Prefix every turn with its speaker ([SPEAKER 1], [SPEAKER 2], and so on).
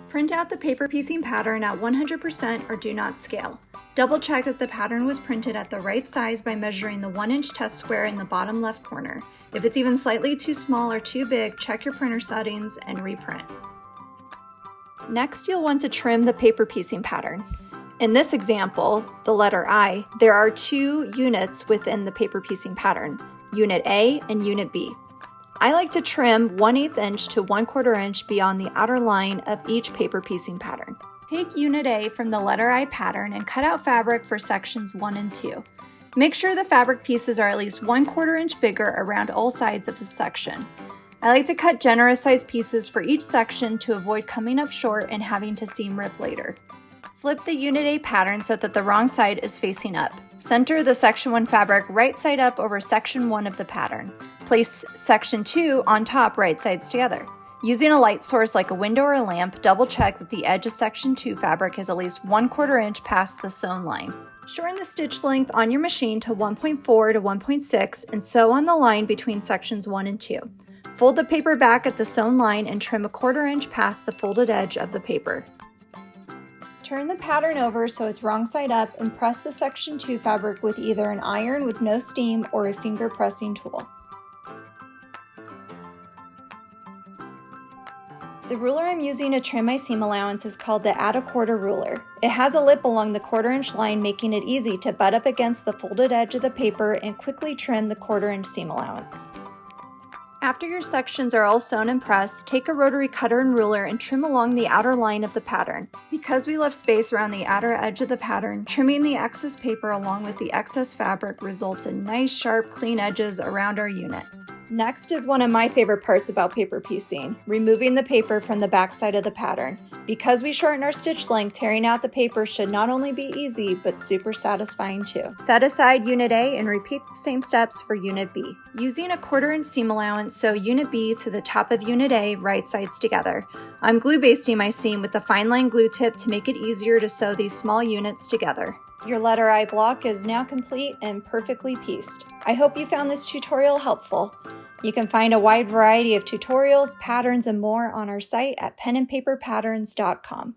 [SPEAKER 1] Print out the paper piecing pattern at 100% or do not scale. Double check that the pattern was printed at the right size by measuring the 1-inch test square in the bottom left corner. If it's even slightly too small or too big, check your printer settings and reprint. Next, you'll want to trim the paper piecing pattern. In this example, the letter I, there are 2 units within the paper piecing pattern, Unit A and Unit B. I like to trim 1/8 inch to 1/4 inch beyond the outer line of each paper piecing pattern. Take Unit A from the letter I pattern and cut out fabric for sections 1 and 2. Make sure the fabric pieces are at least 1/4 inch bigger around all sides of the section. I like to cut generous sized pieces for each section to avoid coming up short and having to seam rip later. Flip the Unit A pattern so that the wrong side is facing up. Center the Section 1 fabric right side up over Section 1 of the pattern. Place Section 2 on top right sides together. Using a light source like a window or a lamp, double check that the edge of Section 2 fabric is at least 1/4 inch past the sewn line. Shorten the stitch length on your machine to 1.4 to 1.6 and sew on the line between Sections 1 and 2. Fold the paper back at the sewn line and trim 1/4 inch past the folded edge of the paper. Turn the pattern over so it's wrong side up and press the Section 2 fabric with either an iron with no steam or a finger pressing tool. The ruler I'm using to trim my seam allowance is called the Add a Quarter ruler. It has a lip along the 1/4 inch line, making it easy to butt up against the folded edge of the paper and quickly trim the 1/4 inch seam allowance. After your sections are all sewn and pressed, take a rotary cutter and ruler and trim along the outer line of the pattern. Because we left space around the outer edge of the pattern, trimming the excess paper along with the excess fabric results in nice, sharp, clean edges around our unit. Next is one of my favorite parts about paper piecing, removing the paper from the back side of the pattern. Because we shorten our stitch length, tearing out the paper should not only be easy, but super satisfying too. Set aside Unit A and repeat the same steps for Unit B. Using a 1/4 inch seam allowance, sew Unit B to the top of Unit A, right sides together. I'm glue basting my seam with the Fineline glue tip to make it easier to sew these small units together. Your letter I block is now complete and perfectly pieced. I hope you found this tutorial helpful. You can find a wide variety of tutorials, patterns, and more on our site at penandpaperpatterns.com.